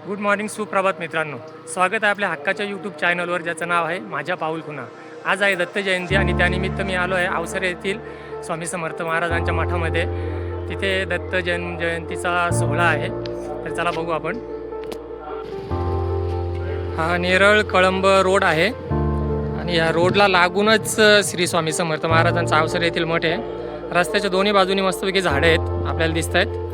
Good morning, सुप्रभात मित्रांनो. स्वागत आहे आपल्या हक्काच्या यूट्यूब चॅनलवर, ज्याचं नाव आहे माझ्या पाऊल खुणा. आज आहे दत्त जयंती आणि त्यानिमित्त मी आलो आहे अवसरे येथील स्वामी समर्थ महाराजांच्या मठामध्ये. तिथे दत्त जयंतीचा सोहळा आहे. तर चला बघू आपण. हा नेरळ कळंब रोड आहे आणि या रोडला लागूनच श्री स्वामी समर्थ महाराजांचा अवसरे येथील मठ आहे. रस्त्याच्या दोन्ही बाजूनी मस्तपैकी झाडे आहेत आपल्याला दिसत आहेत.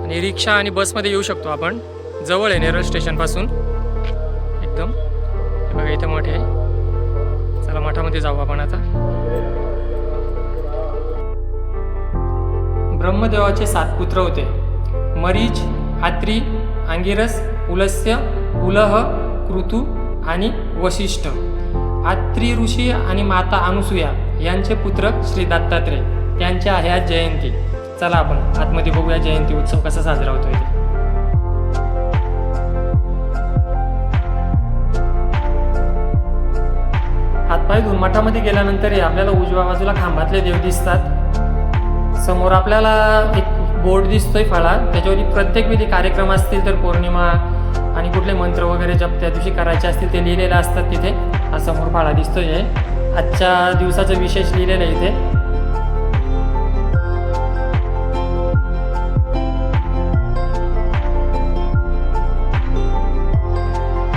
आणि रिक्षा आणि बसमध्ये येऊ शकतो आपण. जवळ आहे नेरळ स्टेशनपासून एकदम. हे बघा इथं मठ आहे. चला मठामध्ये जाऊ आपण आता. ब्रह्मदेवाचे 7 पुत्र होते. मरीच, आत्री, अंगिरस, उलस्य, उलह, कृतू आणि वशिष्ठ. आत्री ऋषी आणि माता अनुसूया यांचे पुत्र श्री दत्तात्रेय. त्यांची आहे आज जयंती. चला आपण आतमध्ये बघूया जयंती उत्सव कसा साजरा होतोय ते. हातपाय धुवून मठामध्ये गेल्यानंतर आपल्याला उजव्या बाजूला खांबातले देव दिसतात. समोर आपल्याला एक बोर्ड दिसतोय फळा. त्याच्यावरती प्रत्येक वेळी कार्यक्रम असतील तर पौर्णिमा आणि कुठले मंत्र वगैरे जप त्या दिवशी करायचे असतील ते लिहिलेले असतात तिथे. हा समोर फळा दिसतोय. आजच्या दिवसाचं विशेष लिहिलेलं आहे इथे.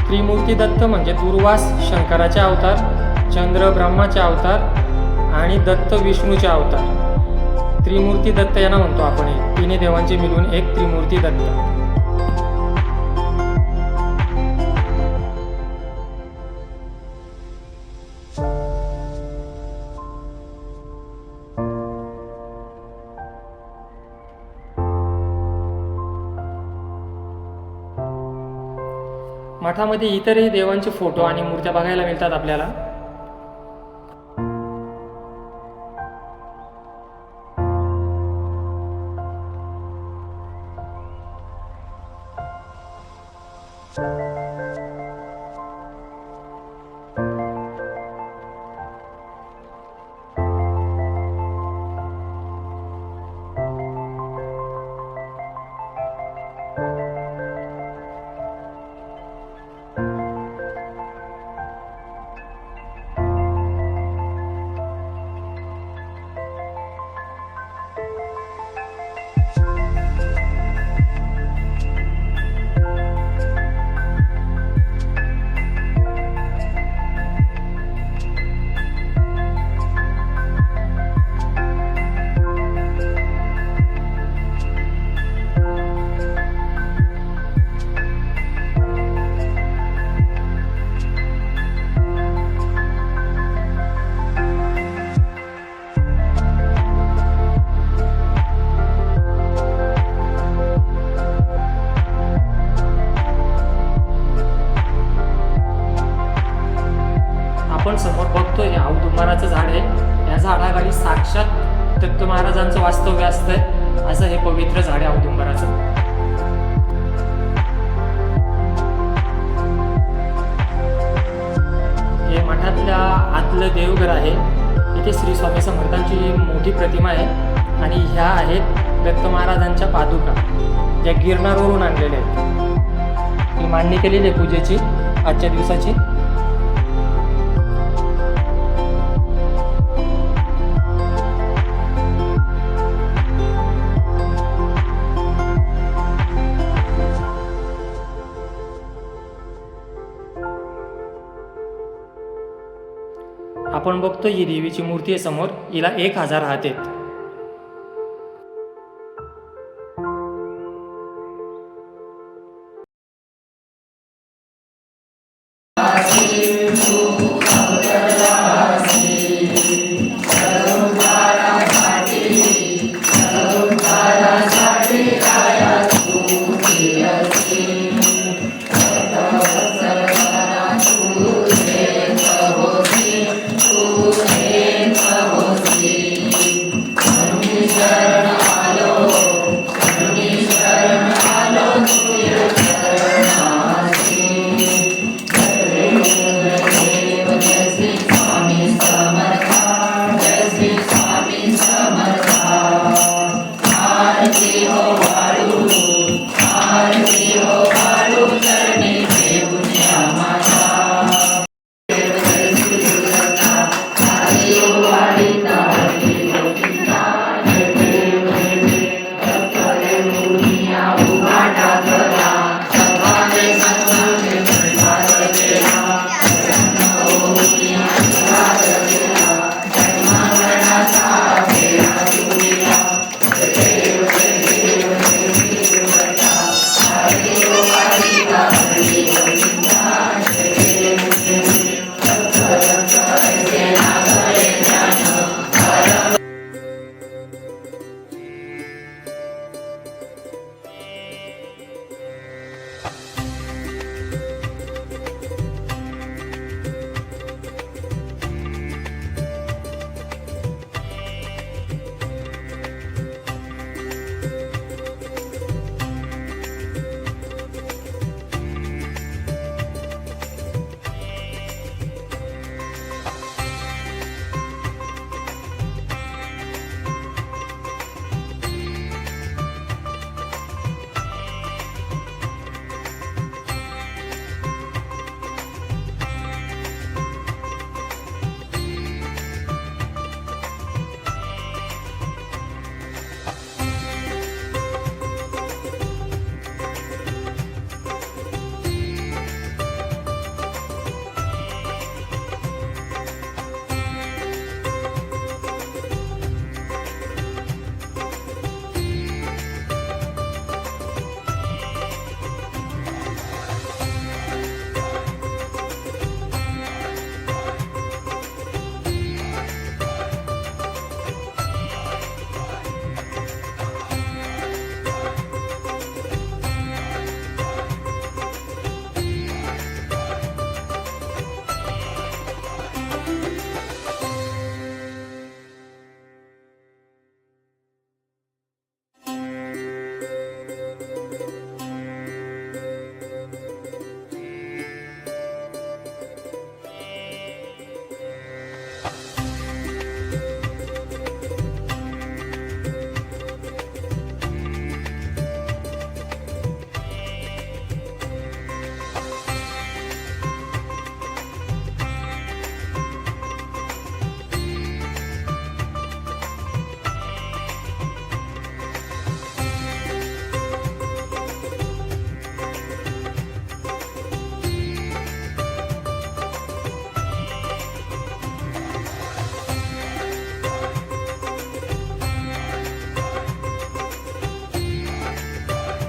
त्रिमूर्ती दत्त म्हणजे दुर्वास शंकराचे अवतार, चंद्र ब्रह्माचे अवतार आणि दत्त विष्णूचे अवतार. त्रिमूर्ती दत्त यांना म्हणतो आपण. तिन्ही देवांचे मिळून एक त्रिमूर्ती दत्त. मठामध्ये इतरही देवांचे फोटो आणि मूर्त्या बघायला मिळतात आपल्याला. आपण समोर बघतोय हे औदुंबराचं झाड आहे. या झाडाखाली साक्षात दत्त महाराजांचं वास्तव्य असतंय. असं हे पवित्र झाड आहे औदुंबराचं. हे मठातल्या आतलं देवघर आहे. इथे श्री स्वामी समर्थांची मोठी प्रतिमा आहे आणि ह्या आहेत दत्त महाराजांच्या पादुका, ज्या गिरनारवरून आणलेल्या आहेत. ही मांडणी केलेली आहे पूजेची आजच्या दिवसाची. आपण बघतो ही देवीची मूर्ती आहे समोर. हिला 1000 हात आहेत.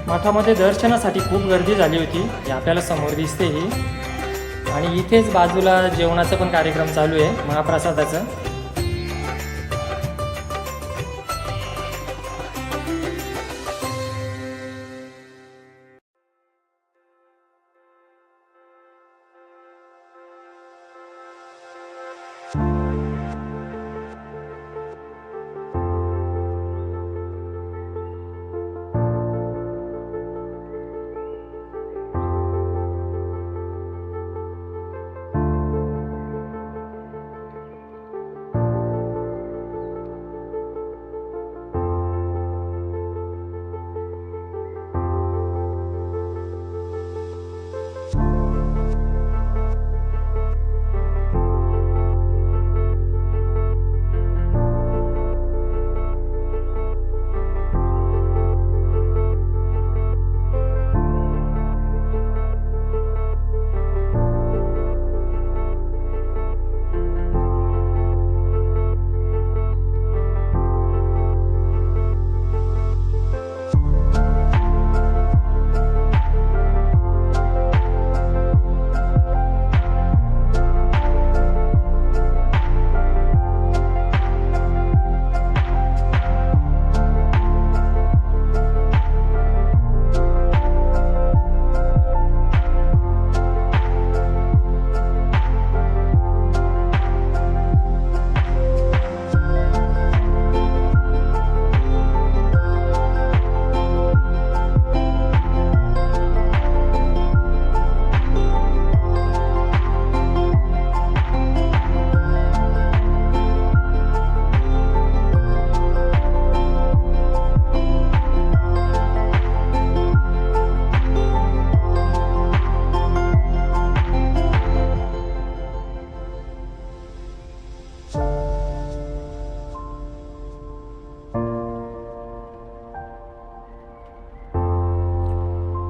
मठामध्ये दर्शनासाठी खूप गर्दी झाली होती, ही आपल्याला समोर दिसते ही. आणि इथेच बाजूला जेवणाचा पण कार्यक्रम चालू आहे, महाप्रसादाचं.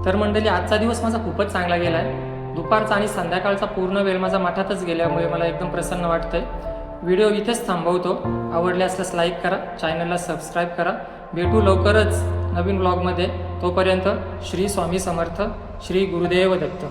तर मंडळी, आजचा दिवस माझा खूपच चांगला गेला आहे. दुपारचा आणि संध्याकाळचा पूर्ण वेळ माझा मठातच गेल्यामुळे मला एकदम प्रसन्न वाटतंय. व्हिडिओ इथेच थांबवतो. आवडले असल्यास लाईक करा, चॅनलला सबस्क्राईब करा. भेटू लवकरच नवीन व्लॉगमध्ये. तोपर्यंत श्री स्वामी समर्थ, श्री गुरुदेव दत्त.